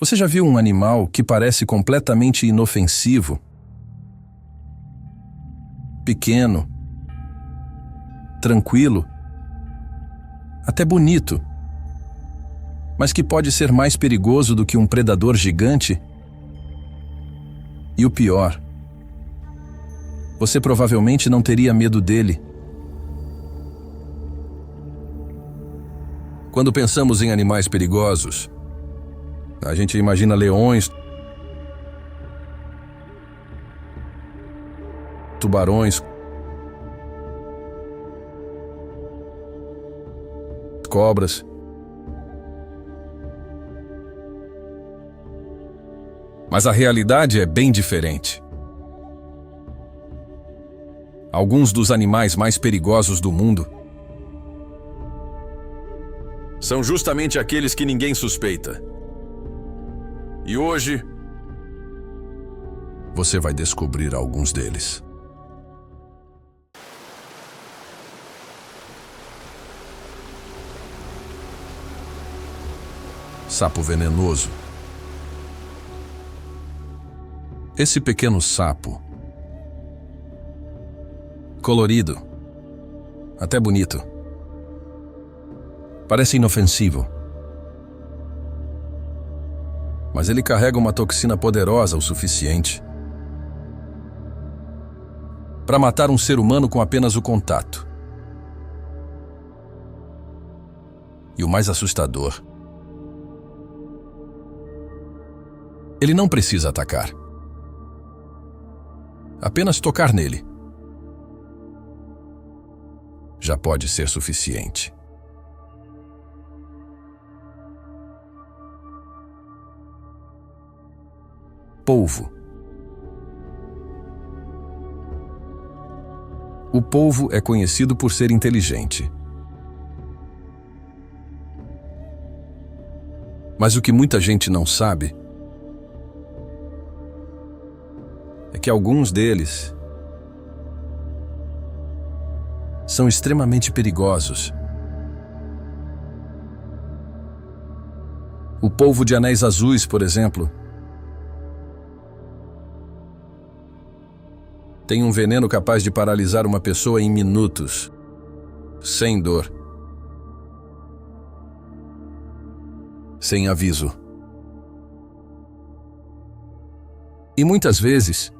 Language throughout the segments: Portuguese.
Você já viu um animal que parece completamente inofensivo? Pequeno, tranquilo, até bonito, mas que pode ser mais perigoso do que um predador gigante? E o pior, você provavelmente não teria medo dele. Quando pensamos em animais perigosos, a gente imagina leões, tubarões, cobras. Mas a realidade é bem diferente. Alguns dos animais mais perigosos do mundo são justamente aqueles que ninguém suspeita. E hoje, você vai descobrir alguns deles. Sapo venenoso. Esse pequeno sapo, colorido, até bonito, parece inofensivo. Mas ele carrega uma toxina poderosa o suficiente para matar um ser humano com apenas o contato. E o mais assustador, ele não precisa atacar. Apenas tocar nele já pode ser suficiente. Polvo. O polvo é conhecido por ser inteligente. Mas o que muita gente não sabe é que alguns deles são extremamente perigosos. O polvo de anéis azuis, por exemplo, tem um veneno capaz de paralisar uma pessoa em minutos, sem dor, sem aviso. E muitas vezes,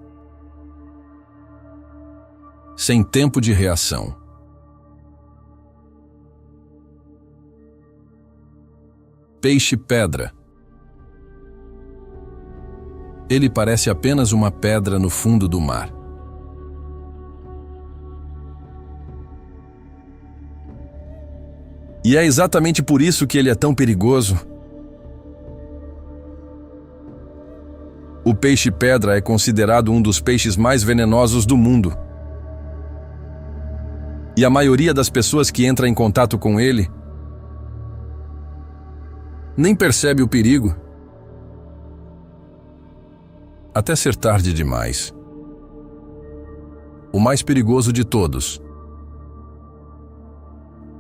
sem tempo de reação. Peixe-pedra. Ele parece apenas uma pedra no fundo do mar. E é exatamente por isso que ele é tão perigoso. O peixe-pedra é considerado um dos peixes mais venenosos do mundo. E a maioria das pessoas que entra em contato com ele nem percebe o perigo, até ser tarde demais. O mais perigoso de todos.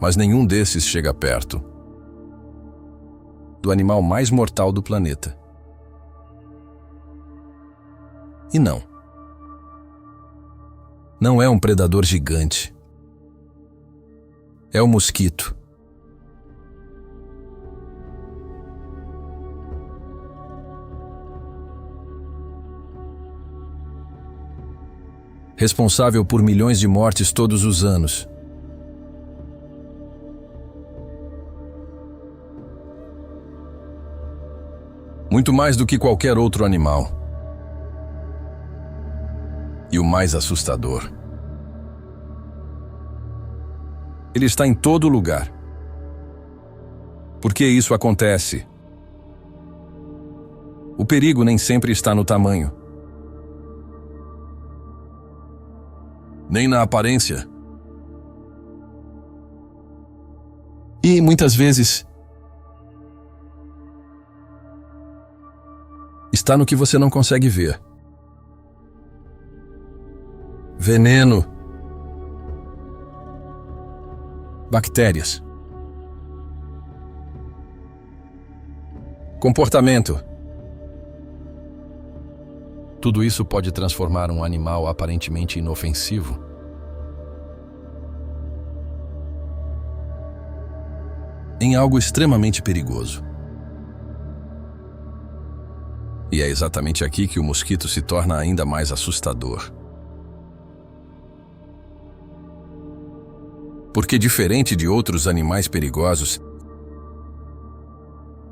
Mas nenhum desses chega perto do animal mais mortal do planeta. E não é um predador gigante. É o mosquito. Responsável por milhões de mortes todos os anos. Muito mais do que qualquer outro animal. E o mais assustador, ele está em todo lugar. Por que isso acontece? O perigo nem sempre está no tamanho, nem na aparência. E muitas vezes está no que você não consegue ver. Veneno, bactérias, comportamento, Tudo isso pode transformar um animal aparentemente inofensivo em algo extremamente perigoso. E é exatamente aqui que o mosquito se torna ainda mais assustador. Porque, diferente de outros animais perigosos,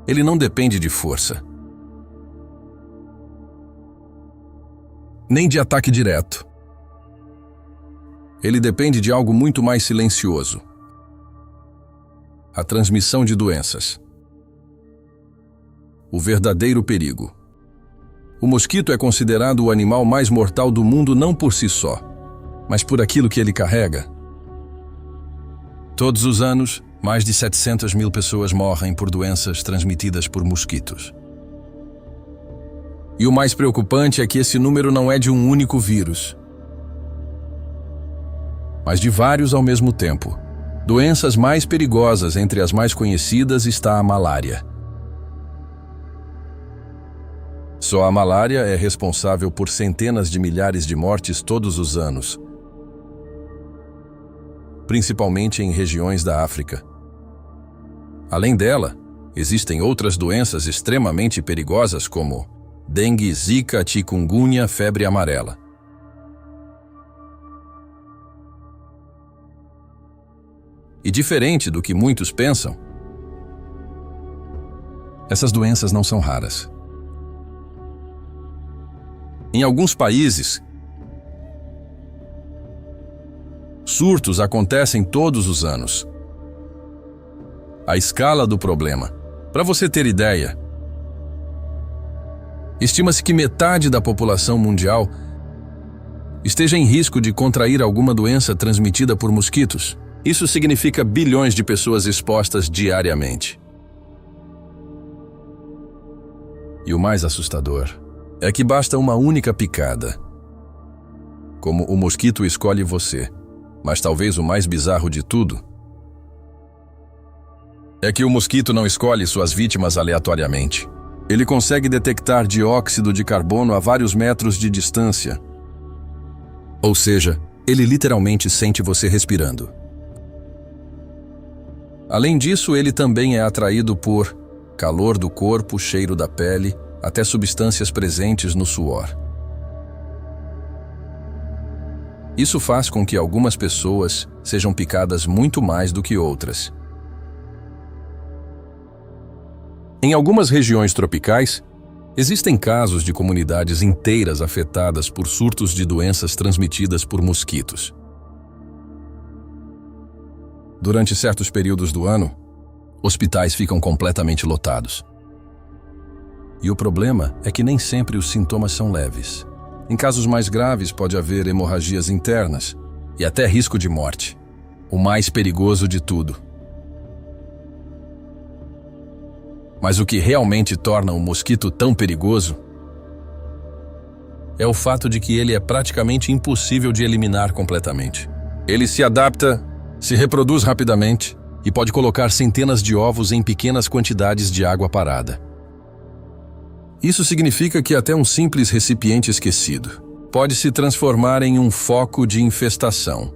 ele não depende de força, nem de ataque direto. Ele depende de algo muito mais silencioso: a transmissão de doenças. O verdadeiro perigo. O mosquito é considerado o animal mais mortal do mundo não por si só, mas por aquilo que ele carrega. Todos os anos, mais de 700 mil pessoas morrem por doenças transmitidas por mosquitos. E o mais preocupante é que esse número não é de um único vírus, mas de vários ao mesmo tempo. Doenças mais perigosas, entre as mais conhecidas, está a malária. Só a malária é responsável por centenas de milhares de mortes todos os anos, principalmente em regiões da África. Além dela, existem outras doenças extremamente perigosas como dengue, zika, chikungunya, febre amarela. E diferente do que muitos pensam, essas doenças não são raras. Em alguns países, surtos acontecem todos os anos. A escala do problema. Para você ter ideia, estima-se que metade da população mundial esteja em risco de contrair alguma doença transmitida por mosquitos. Isso significa bilhões de pessoas expostas diariamente. E o mais assustador é que basta uma única picada. Como o mosquito escolhe você. Mas talvez o mais bizarro de tudo é que o mosquito não escolhe suas vítimas aleatoriamente. Ele consegue detectar dióxido de carbono a vários metros de distância. Ou seja, ele literalmente sente você respirando. Além disso, ele também é atraído por calor do corpo, cheiro da pele, até substâncias presentes no suor. Isso faz com que algumas pessoas sejam picadas muito mais do que outras. Em algumas regiões tropicais, existem casos de comunidades inteiras afetadas por surtos de doenças transmitidas por mosquitos. Durante certos períodos do ano, hospitais ficam completamente lotados. E o problema é que nem sempre os sintomas são leves. Em casos mais graves, pode haver hemorragias internas e até risco de morte. O mais perigoso de tudo. Mas o que realmente torna o mosquito tão perigoso é o fato de que ele é praticamente impossível de eliminar completamente. Ele se adapta, se reproduz rapidamente e pode colocar centenas de ovos em pequenas quantidades de água parada. Isso significa que até um simples recipiente esquecido pode se transformar em um foco de infestação.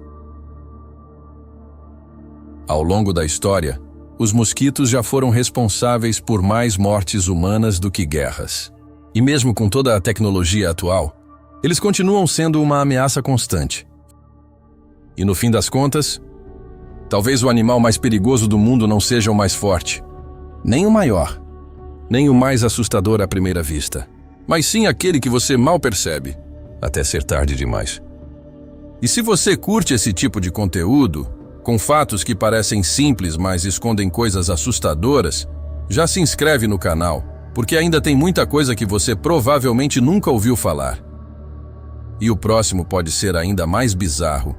Ao longo da história, os mosquitos já foram responsáveis por mais mortes humanas do que guerras. E mesmo com toda a tecnologia atual, eles continuam sendo uma ameaça constante. E no fim das contas, talvez o animal mais perigoso do mundo não seja o mais forte, nem o maior, nem o mais assustador à primeira vista, mas sim aquele que você mal percebe, até ser tarde demais. E se você curte esse tipo de conteúdo, com fatos que parecem simples, mas escondem coisas assustadoras, já se inscreve no canal, porque ainda tem muita coisa que você provavelmente nunca ouviu falar. E o próximo pode ser ainda mais bizarro